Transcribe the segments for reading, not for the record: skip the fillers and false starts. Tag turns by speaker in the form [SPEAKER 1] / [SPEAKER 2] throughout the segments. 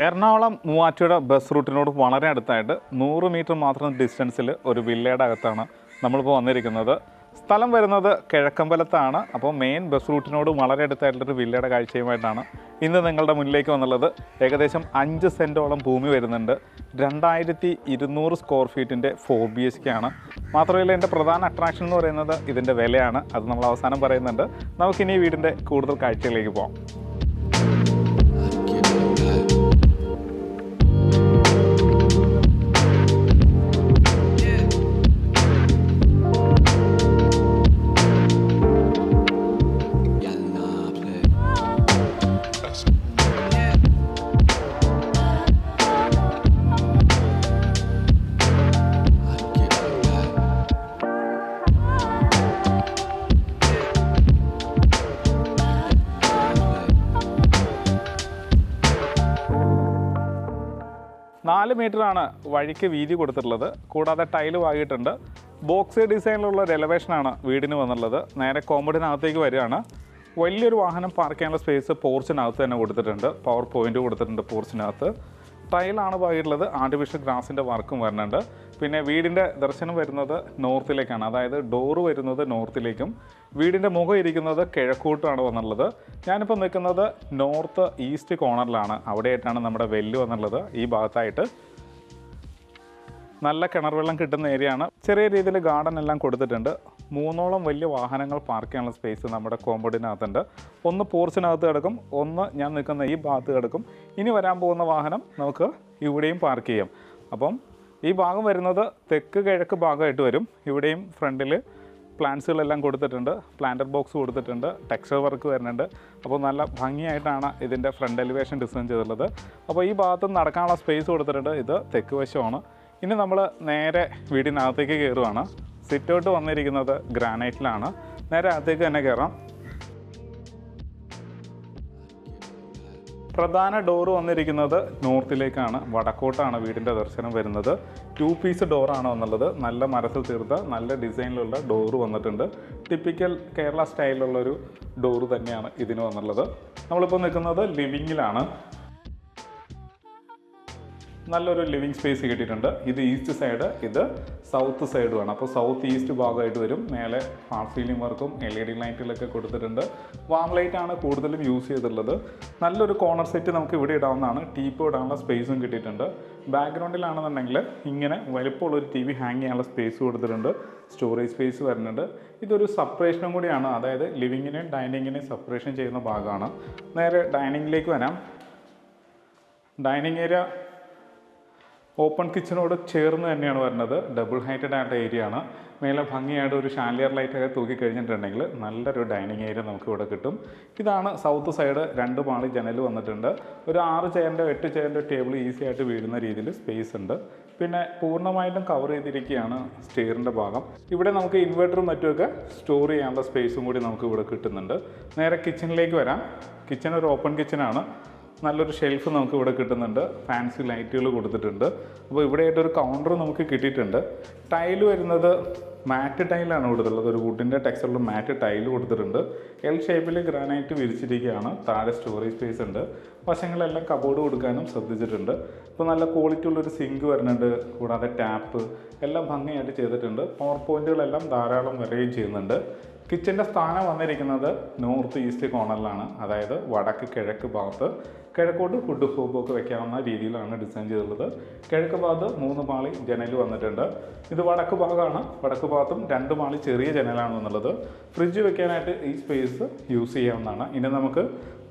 [SPEAKER 1] Ernakulam Muvattupuzha bus റൂട്ടിനോട് വളരെ അടുത്തായിട്ട് 100 metre മാത്രം ഡിസ്റ്റൻസിൽ ഒരു വില്ലയുടെ അകത്താണ് നമ്മളിപ്പോൾ വന്നിരിക്കുന്നത്. സ്ഥലം വരുന്നത് കിഴക്കമ്പലത്താണ്. അപ്പോൾ മെയിൻ ബസ് റൂട്ടിനോട് വളരെ അടുത്തായിട്ടുള്ളൊരു വില്ലയുടെ കാഴ്ചയുമായിട്ടാണ് ഇന്ന് നിങ്ങളുടെ മുന്നിലേക്ക് വന്നുള്ളത്. ഏകദേശം 5 സെൻറ്റോളം ഭൂമി വരുന്നുണ്ട്. 2200 സ്ക്വയർ ഫീറ്റിൻ്റെ 4 BHK ആണ്. മാത്രമല്ല എൻ്റെ പ്രധാന അട്രാക്ഷൻ എന്ന് പറയുന്നത് ഇതിൻ്റെ വിലയാണ്. അത് നമ്മൾ അവസാനം പറയുന്നുണ്ട്. നമുക്കിനി ഈ വീടിൻ്റെ കൂടുതൽ കാഴ്ചയിലേക്ക് പോകാം. നാല് മീറ്ററാണ് വഴിക്ക് വീതി കൊടുത്തിട്ടുള്ളത്. കൂടാതെ ടൈല് വാങ്ങിയിട്ടുണ്ട്. ബോക്സ് ഡിസൈനിലുള്ള ഒരു എലവേഷനാണ് വീടിന് വന്നുള്ളത്. നേരെ കോമ്പൗണ്ടിനകത്തേക്ക് വരികയാണ്. വലിയൊരു വാഹനം പാർക്ക് ചെയ്യാനുള്ള സ്പേസ് പോർച്ചിനകത്ത് തന്നെ കൊടുത്തിട്ടുണ്ട്. പവർ പോയിൻ്റ് കൊടുത്തിട്ടുണ്ട് പോർച്ചിനകത്ത്. ടൈലാണ് വാങ്ങിയിട്ടുള്ളത്. ആർട്ടിഫിഷ്യൽ ഗ്രാസിൻ്റെ വർക്കും വരുന്നുണ്ട്. പിന്നെ വീടിൻ്റെ ദർശനം വരുന്നത് നോർത്തിലേക്കാണ്. അതായത് ഡോറ് വരുന്നത് നോർത്തിലേക്കും വീടിൻ്റെ മുഖം ഇരിക്കുന്നത് കിഴക്കോട്ടാണ് വന്നുള്ളത്. ഞാനിപ്പോൾ നിൽക്കുന്നത് നോർത്ത് ഈസ്റ്റ് കോർണറിലാണ്. അവിടെയായിട്ടാണ് നമ്മുടെ വെല്ല് വന്നുള്ളത്. ഈ ഭാഗത്തായിട്ട് നല്ല കിണർ വെള്ളം കിട്ടുന്ന ഏരിയയാണ്. ചെറിയ രീതിയിൽ ഗാർഡൻ എല്ലാം കൊടുത്തിട്ടുണ്ട്. 3ഓളം വലിയ വാഹനങ്ങൾ പാർക്ക് ചെയ്യാനുള്ള സ്പേസ് നമ്മുടെ കോമ്പൗണ്ടിനകത്തുണ്ട്. ഒന്ന് പോർച്ചിനകത്ത് കിടക്കും, ഒന്ന് ഞാൻ നിൽക്കുന്ന ഈ ഭാഗത്ത് കിടക്കും. ഇനി വരാൻ പോകുന്ന വാഹനം നമുക്ക് ഇവിടെയും പാർക്ക് ചെയ്യാം. അപ്പം ഈ ഭാഗം വരുന്നത് തെക്ക് കിഴക്ക് ഭാഗമായിട്ട് വരും. ഇവിടെയും ഫ്രണ്ടിൽ പ്ലാന്റ്സുകളെല്ലാം കൊടുത്തിട്ടുണ്ട്. പ്ലാന്റർ ബോക്സ് കൊടുത്തിട്ടുണ്ട്. ടെക്സ്ചർ വർക്ക് വരുന്നുണ്ട്. അപ്പോൾ നല്ല ഭംഗിയായിട്ടാണ് ഇതിൻ്റെ ഫ്രണ്ട് എലിവേഷൻ ഡിസൈൻ ചെയ്തിട്ടുള്ളത്. അപ്പോൾ ഈ ഭാഗത്ത് നടക്കാനുള്ള സ്പേസ് കൊടുത്തിട്ടുണ്ട്. ഇത് തെക്ക് വശമാണ്. ഇനി നമ്മൾ നേരെ വീടിനകത്തേക്ക് കയറുവാണ്. സിറ്റ് ഔട്ട് വന്നിരിക്കുന്നത് ഗ്രാനൈറ്റിലാണ്. നേരെ അകത്തേക്ക് തന്നെ കയറാം. പ്രധാന ഡോറ് വന്നിരിക്കുന്നത് നോർത്തിലേക്കാണ്. വടക്കോട്ടാണ് വീടിൻ്റെ ദർശനം വരുന്നത്. 2 പീസ് ഡോറാണ് വന്നുള്ളത്. നല്ല മരത്തിൽ തീർത്ത നല്ല ഡിസൈനിലുള്ള ഡോറ് വന്നിട്ടുണ്ട്. ടിപ്പിക്കൽ കേരള സ്റ്റൈലിലുള്ളൊരു ഡോറ് തന്നെയാണ് ഇതിന് വന്നുള്ളത്. നമ്മളിപ്പോൾ നിൽക്കുന്നത് ലിവിങ്ങിലാണ്. നല്ലൊരു ലിവിങ് സ്പേസ് കിട്ടിയിട്ടുണ്ട്. ഇത് ഈസ്റ്റ് സൈഡ്, ഇത് സൗത്ത് സൈഡുമാണ്. അപ്പോൾ സൗത്ത് ഈസ്റ്റ് ഭാഗമായിട്ട് വരും. മേലെ ഫാൾ സീലിംഗ് വർക്കും LED ലൈറ്റിലൊക്കെ കൊടുത്തിട്ടുണ്ട്. വാം ലൈറ്റാണ് കൂടുതലും യൂസ് ചെയ്തിട്ടുള്ളത്. നല്ലൊരു കോർണർ സെറ്റ് നമുക്ക് ഇവിടെ ഇടാവുന്നതാണ്. ടീപ്പ് ഇടാനുള്ള സ്പേസും കിട്ടിയിട്ടുണ്ട്. ബാക്ക്ഗ്രൗണ്ടിലാണെന്നുണ്ടെങ്കിൽ ഇങ്ങനെ വലുപ്പമുള്ളൊരു TV ഹാങ് ചെയ്യാനുള്ള സ്പേസ് കൊടുത്തിട്ടുണ്ട്. സ്റ്റോറേജ് സ്പേസ് വരുന്നുണ്ട്. ഇതൊരു സെപ്പറേഷനും കൂടിയാണ്. അതായത് ലിവിങ്ങിനെയും ഡൈനിങ്ങിനെയും സെപ്പറേഷൻ ചെയ്യുന്ന ഭാഗമാണ്. നേരെ ഡൈനിങ്ങിലേക്ക് വരാം. ഡൈനിങ് ഏരിയ ഓപ്പൺ കിച്ചനോട് ചേർന്ന് തന്നെയാണ് വരുന്നത്. ഡബിൾ ഹൈറ്റഡ് ആയിട്ട് ഏരിയ ആണ്. മേലെ ഭംഗിയായിട്ട് ഒരു ഷാൻലിയർ ലൈറ്റൊക്കെ തൂക്കി കഴിഞ്ഞിട്ടുണ്ടെങ്കിൽ നല്ലൊരു ഡൈനിങ് ഏരിയ നമുക്ക് ഇവിടെ കിട്ടും. ഇതാണ് സൗത്ത് സൈഡ്. 2 പാളി ജനൽ വന്നിട്ടുണ്ട്. ഒരു 6 ചെയറിൻ്റെ 8 ചെയറിൻ്റെ ടേബിൾ ഈസി ആയിട്ട് വീഴുന്ന രീതിയിൽ സ്പേസ് ഉണ്ട്. പിന്നെ പൂർണ്ണമായിട്ടും കവർ ചെയ്തിരിക്കുകയാണ് സ്റ്റെയറിൻ്റെ ഭാഗം. ഇവിടെ നമുക്ക് ഇൻവെർട്ടറും മറ്റുമൊക്കെ സ്റ്റോർ ചെയ്യാനുള്ള സ്പേസും കൂടി നമുക്ക് ഇവിടെ കിട്ടുന്നുണ്ട്. നേരെ കിച്ചണിലേക്ക് വരാം. കിച്ചൺ ഒരു ഓപ്പൺ കിച്ചനാണ്. നല്ലൊരു ഷെൽഫ് നമുക്ക് ഇവിടെ കിട്ടുന്നുണ്ട്. ഫാൻസി ലൈറ്റുകൾ കൊടുത്തിട്ടുണ്ട്. അപ്പോൾ ഇവിടെയായിട്ടൊരു കൗണ്ടർ നമുക്ക് കിട്ടിയിട്ടുണ്ട്. ടൈല് വരുന്നത് മാറ്റ് ടൈലാണ് കൊടുത്തിട്ടുള്ളത്. ഒരു വുഡിൻ്റെ ടെക്സ്ചറിൽ മാറ്റ് ടൈല് കൊടുത്തിട്ടുണ്ട്. L ഷേപ്പിൽ ഗ്രാനൈറ്റ് വിരിച്ചിരിക്കുകയാണ്. താഴെ സ്റ്റോറേജ് സ്പേസ് ഉണ്ട്. വശങ്ങളെല്ലാം കബോർഡ് കൊടുക്കാനും ശ്രദ്ധിച്ചിട്ടുണ്ട്. ഇപ്പോൾ നല്ല ക്വാളിറ്റി ഉള്ളൊരു സിങ്ക് വരുന്നുണ്ട്. കൂടാതെ ടാപ്പ് എല്ലാം ഭംഗിയായിട്ട് ചെയ്തിട്ടുണ്ട്. പവർ പോയിന്റുകളെല്ലാം ധാരാളം വരികയും ചെയ്യുന്നുണ്ട്. കിച്ചൻ്റെ സ്ഥാനം വന്നിരിക്കുന്നത് നോർത്ത് ഈസ്റ്റ് കോർണറിലാണ്. അതായത് വടക്ക് കിഴക്ക് ഭാഗത്ത്. കിഴക്കോട്ട് ഫുഡ് ഹോബൊക്കെ വെക്കാവുന്ന രീതിയിലാണ് ഡിസൈൻ ചെയ്തിട്ടുള്ളത്. കിഴക്ക് ഭാഗത്ത് 3 പാളി ജനൽ വന്നിട്ടുണ്ട്. ഇത് വടക്ക് ഭാഗമാണ്. വടക്ക് ഭാഗത്തും 2 പാളി ചെറിയ ജനലാണ് വന്നുള്ളത്. ഫ്രിഡ്ജ് വെക്കാനായിട്ട് ഈ സ്പേസ് യൂസ് ചെയ്യാവുന്നതാണ്. ഇനി നമുക്ക്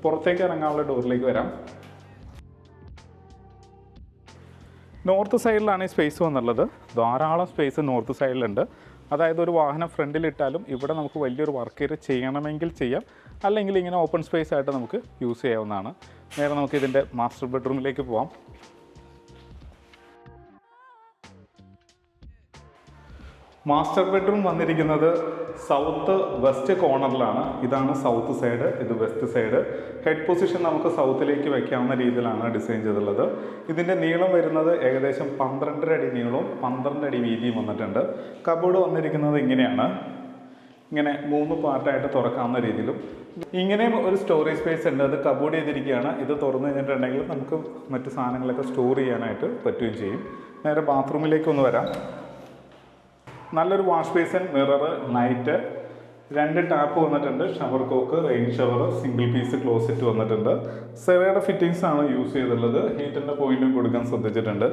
[SPEAKER 1] പുറത്തേക്ക് ഇറങ്ങാനുള്ള ഡോറിലേക്ക് വരാം. നോർത്ത് സൈഡിലാണ് ഈ സ്പേസ് വന്നുള്ളത്. ധാരാളം സ്പേസ് നോർത്ത് സൈഡിലുണ്ട്. അതായത് ഒരു വാഹനം ഫ്രണ്ടിലിട്ടാലും ഇവിടെ നമുക്ക് വലിയൊരു വർക്ക് ഏരിയ ചെയ്യണമെങ്കിൽ ചെയ്യാം. അല്ലെങ്കിൽ ഇങ്ങനെ ഓപ്പൺ സ്പേസ് ആയിട്ട് നമുക്ക് യൂസ് ചെയ്യാവുന്നതാണ്. നേരെ നമുക്ക് ഇതിൻ്റെ മാസ്റ്റർ ബെഡ്റൂമിലേക്ക് പോവാം. മാസ്റ്റർ ബെഡ്റൂം വന്നിരിക്കുന്നത് സൗത്ത് വെസ്റ്റ് കോർണറിലാണ്. ഇതാണ് സൗത്ത് സൈഡ്, ഇത് വെസ്റ്റ് സൈഡ്. ഹെഡ് പൊസിഷൻ നമുക്ക് സൗത്തിലേക്ക് വയ്ക്കാവുന്ന രീതിയിലാണ് ഡിസൈൻ ചെയ്തിട്ടുള്ളത്. ഇതിൻ്റെ നീളം വരുന്നത് ഏകദേശം 12 അടി നീളവും 12 അടി വീതിയും വന്നിട്ടുണ്ട്. കബോർഡ് വന്നിരിക്കുന്നത് ഇങ്ങനെയാണ്. ഇങ്ങനെ 3 പാർട്ടായിട്ട് തുറക്കാവുന്ന രീതിയിലും ഇങ്ങനെയും ഒരു സ്റ്റോറേജ് സ്പേസ് ഉണ്ട്. അത് കബോർഡ് ചെയ്തിരിക്കുകയാണ്. ഇത് തുറന്നു കഴിഞ്ഞിട്ടുണ്ടെങ്കിൽ നമുക്ക് മറ്റു സാധനങ്ങളൊക്കെ സ്റ്റോർ ചെയ്യാനായിട്ട് പറ്റുകയും ചെയ്യും. നേരെ ബാത്റൂമിലേക്ക് ഒന്ന് വരാം. നല്ലൊരു wash basin, mirror, light, 2 tap വന്നിട്ടുണ്ട്, shower cock, rain shower, single piece closet വന്നിട്ടുണ്ട്. സെറയുടെ ഫിറ്റിംഗ്സ് ആണ് യൂസ് ചെയ്തിട്ടുള്ളത്. ഹീറ്ററിൻ്റെ പോയിന്റും കൊടുക്കാൻ ശ്രദ്ധിച്ചിട്ടുണ്ട്.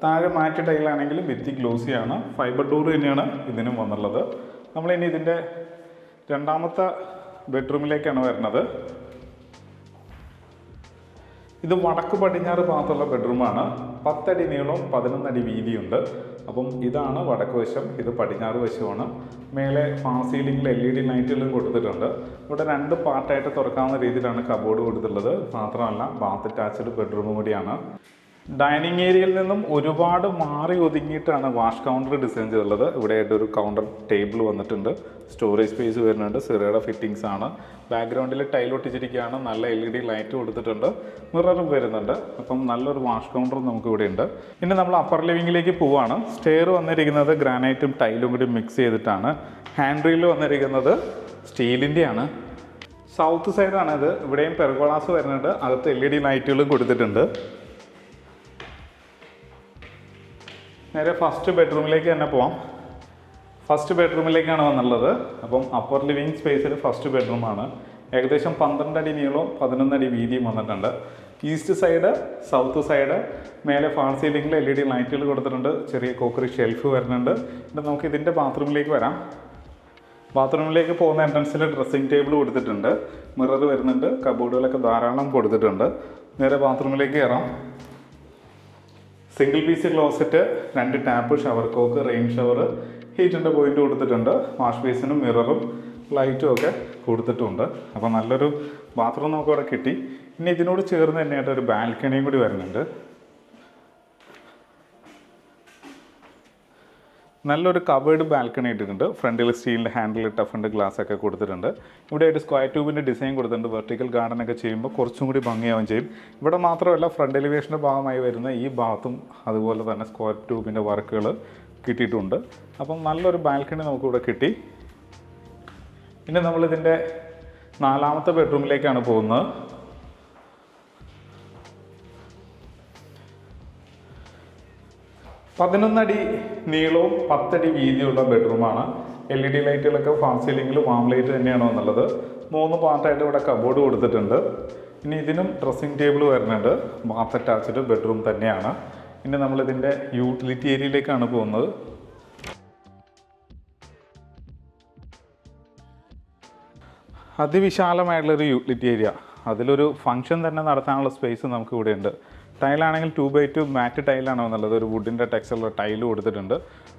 [SPEAKER 1] താഴെ മാറ്റ് ടൈലാണെങ്കിൽ ഭിത്തി ഗ്ലോസിയാണ്. ഫൈബർ ഡോർ തന്നെയാണ് ഇതിനും വന്നുള്ളത്. നമ്മളിനി ഇതിൻ്റെ രണ്ടാമത്തെ ബെഡ്റൂമിലേക്കാണ് വരുന്നത്. ഇത് വടക്ക് പടിഞ്ഞാറ് ഭാഗത്തുള്ള ബെഡ്റൂമാണ്. 10 അടി നീളവും 11 അടി വീതിയുണ്ട്. അപ്പം ഇതാണ് വടക്ക് വശം, ഇത് പടിഞ്ഞാറ് വശമാണ്. മേലെ ഫാൾ സീലിംഗിൽ LED ലൈറ്റുകളും കൊടുത്തിട്ടുണ്ട്. ഇവിടെ 2 പാർട്ടായിട്ട് തുറക്കാവുന്ന രീതിയിലാണ് കബോർഡ് കൊടുത്തിട്ടുള്ളത്. മാത്രമല്ല ബാത്ത് അറ്റാച്ച്ഡ് ബെഡ്റൂമും കൂടിയാണ്. ഡൈനിങ് ഏരിയയിൽ നിന്നും ഒരുപാട് മാറി ഒതുങ്ങിയിട്ടാണ് വാഷ് കൗണ്ടർ ഡിസൈൻ ചെയ്തിട്ടുള്ളത്. ഇവിടെയായിട്ട് ഒരു കൗണ്ടർ ടേബിൾ വന്നിട്ടുണ്ട്, സ്റ്റോറേജ് സ്പേസ് വരുന്നുണ്ട്, സിറയുടെ ഫിറ്റിംഗ്സ് ആണ്. ബാക്ക്ഗ്രൗണ്ടിൽ ടൈൽ ഒട്ടിച്ചിരിക്കുകയാണ്, നല്ല LED ലൈറ്റ് കൊടുത്തിട്ടുണ്ട്, മിററും വരുന്നുണ്ട്. അപ്പം നല്ലൊരു വാഷ് കൗണ്ടർ നമുക്ക് ഇവിടെ ഉണ്ട്. ഇനി നമ്മൾ അപ്പർ ലിവിങ്ങിലേക്ക് പോവുകയാണ്. സ്റ്റെയർ വന്നിരിക്കുന്നത് ഗ്രാനൈറ്റും ടൈലും കൂടി മിക്സ് ചെയ്തിട്ടാണ്. ഹാൻഡ് റീൽ വന്നിരിക്കുന്നത് സ്റ്റീലിൻ്റെയാണ്. സൗത്ത് സൈഡാണിത്. ഇവിടെയും പെർഗോളാസ് വരുന്നുണ്ട്, അകത്ത് LED ലൈറ്റുകളും കൊടുത്തിട്ടുണ്ട്. നേരെ ഫസ്റ്റ് ബെഡ്റൂമിലേക്ക് തന്നെ പോവാം. ഫസ്റ്റ് ബെഡ്റൂമിലേക്കാണ് വന്നുള്ളത്. അപ്പം അപ്പർ ലിവിങ് സ്പേസിൽ ഫസ്റ്റ് ബെഡ്റൂമാണ്. ഏകദേശം 12 അടി നീളവും 11 അടി വീതിയും വന്നിട്ടുണ്ട്. ഈസ്റ്റ് സൈഡ്, സൗത്ത് സൈഡ്, മേലെ ഫാൾ സീലിംഗിൽ LED ലൈറ്റുകൾ കൊടുത്തിട്ടുണ്ട്, ചെറിയ കോക്കറി ഷെൽഫ് വരുന്നുണ്ട്. എന്നിട്ട് നമുക്ക് ഇതിൻ്റെ ബാത്റൂമിലേക്ക് വരാം. ബാത്റൂമിലേക്ക് പോകുന്ന എൻട്രൻസിൽ ഡ്രസ്സിംഗ് ടേബിൾ കൊടുത്തിട്ടുണ്ട്, മിറർ വരുന്നുണ്ട്, കബോർഡുകളൊക്കെ ധാരാളം കൊടുത്തിട്ടുണ്ട്. നേരെ ബാത്റൂമിലേക്ക് കയറാം. Single piece closet, 2 tap, shower cock, rain shower, ഹീറ്റിൻ്റെ പോയിന്റ് കൊടുത്തിട്ടുണ്ട്. വാഷ് ബേസിനും മിററും ലൈറ്റും ഒക്കെ കൊടുത്തിട്ടുണ്ട്. അപ്പോൾ നല്ലൊരു ബാത്റൂം നമുക്ക് ഇവിടെ കിട്ടി. ഇനി ഇതിനോട് ചേർന്ന് തന്നെയായിട്ട് ഒരു ബാൽക്കണിയും കൂടി വരുന്നുണ്ട്. നല്ലൊരു കവേർഡ് ബാൽക്കണി ഇട്ടിട്ടുണ്ട്. ഫ്രണ്ടിൽ സ്റ്റീലിൻ്റെ ഹാൻഡിൽ, ടഫിൻ്റെ ഗ്ലാസ് ഒക്കെ കൊടുത്തിട്ടുണ്ട്. ഇവിടെ ഒരു സ്ക്വയർ ട്യൂബിൻ്റെ ഡിസൈൻ കൊടുത്തിട്ടുണ്ട്. വെർട്ടിക്കൽ ഗാർഡൻ ഒക്കെ ചെയ്യുമ്പോൾ കുറച്ചും കൂടി ഭംഗിയാവുകയും ചെയ്യും. ഇവിടെ മാത്രമല്ല, ഫ്രണ്ട് എലിവേഷൻ്റെ ഭാഗമായി വരുന്ന ഈ ഭാഗത്തും അതുപോലെ തന്നെ സ്ക്വയർ ട്യൂബിൻ്റെ വർക്കുകൾ കിട്ടിയിട്ടുണ്ട്. അപ്പം നല്ലൊരു ബാൽക്കണി നമുക്കിവിടെ കിട്ടി. ഇനി നമ്മളിതിൻ്റെ 4ാമത്തെ ബെഡ്റൂമിലേക്കാണ് പോകുന്നത്. പതിനൊന്നടി നീളവും 10 അടി വീതിയുള്ള ബെഡ്റൂമാണ്. LED ലൈറ്റുകളൊക്കെ ഫാൾ സീലിംഗിൽ വാം ലൈറ്റ് തന്നെയാണ് വന്നുള്ളത്. 3 പാർട്ടായിട്ട് ഇവിടെ കബോർഡ് കൊടുത്തിട്ടുണ്ട്. ഇനി ഇതിനും ഡ്രസ്സിംഗ് ടേബിൾ വരുന്നുണ്ട്. ബാത്ത് അറ്റാച്ച്ഡ് ബെഡ്റൂം തന്നെയാണ്. ഇനി നമ്മളിതിൻ്റെ യൂട്ടിലിറ്റി ഏരിയയിലേക്കാണ് പോകുന്നത്. അതിവിശാലമായിട്ടുള്ളൊരു യൂട്ടിലിറ്റി ഏരിയ. അതിലൊരു ഫംഗ്ഷൻ തന്നെ നടത്താനുള്ള സ്പേസ് നമുക്ക് ഇവിടെ ഉണ്ട്. ടൈലാണെങ്കിൽ 2x2 മാറ്റ് ടൈലാണ് വന്നുള്ളത്. ഒരു വുഡിൻ്റെ ടെക്സ്ചറുള്ള ടൈല് കൊടുത്തിട്ടുണ്ട്.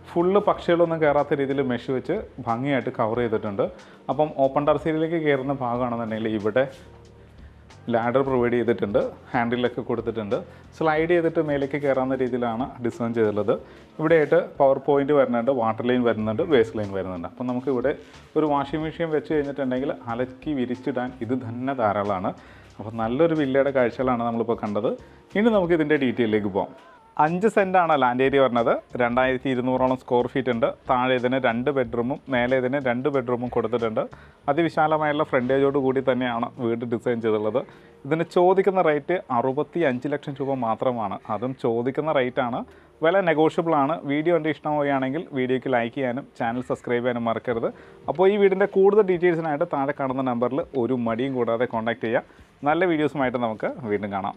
[SPEAKER 1] ഫുള്ള് പക്ഷികളൊന്നും കയറാത്ത രീതിയിൽ മെഷ് വെച്ച് ഭംഗിയായിട്ട് കവർ ചെയ്തിട്ടുണ്ട്. അപ്പം ഓപ്പൺ ടെറസിലേക്ക് കയറുന്ന ഭാഗമാണെന്നുണ്ടെങ്കിൽ ഇവിടെ ലാഡർ പ്രൊവൈഡ് ചെയ്തിട്ടുണ്ട്, ഹാൻഡിലൊക്കെ കൊടുത്തിട്ടുണ്ട്. സ്ലൈഡ് ചെയ്തിട്ട് മേലേക്ക് കയറാവുന്ന രീതിയിലാണ് ഡിസൈൻ ചെയ്തിട്ടുള്ളത്. ഇവിടെയായിട്ട് പവർ പോയിന്റ് വരുന്നുണ്ട്, വാട്ടർ ലൈൻ വരുന്നുണ്ട്, വേസ്റ്റ് ലൈൻ വരുന്നുണ്ട്. അപ്പം നമുക്ക് ഇവിടെ ഒരു വാഷിംഗ് മെഷീൻ വെച്ച് കഴിഞ്ഞിട്ടുണ്ടെങ്കിൽ അലക്കി വിരിച്ചിടാൻ ഇത് തന്നെ ധാരാളമാണ്. അപ്പോൾ നല്ലൊരു വില്ലയുടെ കാഴ്ചകളാണ് നമ്മളിപ്പോൾ കണ്ടത്. ഇനി നമുക്ക് ഇതിൻ്റെ ഡീറ്റെയിലേക്ക് പോകാം. 5 സെൻറ്റാണ് ലാൻഡ് ഏരിയ വരുന്നത്. 2200ഓളം സ്ക്വയർ ഫീറ്റ് ഉണ്ട്. താഴെ ഇതിന് 2 ബെഡ്റൂമും മേലെ ഇതിന് 2 ബെഡ്റൂമും കൊടുത്തിട്ടുണ്ട്. അതിവിശാലമായുള്ള ഫ്രണ്ടേജോട് കൂടി തന്നെയാണ് വീട് ഡിസൈൻ ചെയ്തിട്ടുള്ളത്. ഇതിന് ചോദിക്കുന്ന റേറ്റ് 65 ലക്ഷം രൂപ മാത്രമാണ്. അതും ചോദിക്കുന്ന റേറ്റാണ്. വില നെഗോഷ്യബിൾ ആണ്. വീഡിയോ എൻ്റെ ഇഷ്ടമാവുകയാണെങ്കിൽ വീഡിയോയ്ക്ക് ലൈക്ക് ചെയ്യാനും ചാനൽ സബ്സ്ക്രൈബ് ചെയ്യാനും മറക്കരുത്. അപ്പോൾ ഈ വീടിൻ്റെ കൂടുതൽ ഡീറ്റെയിൽസിനായിട്ട് താഴെ കാണുന്ന നമ്പറിൽ ഒരു മടിയും കൂടാതെ കോൺടാക്റ്റ് ചെയ്യുക. നല്ല വീഡിയോസുമായിട്ട് നമുക്ക് വീണ്ടും കാണാം.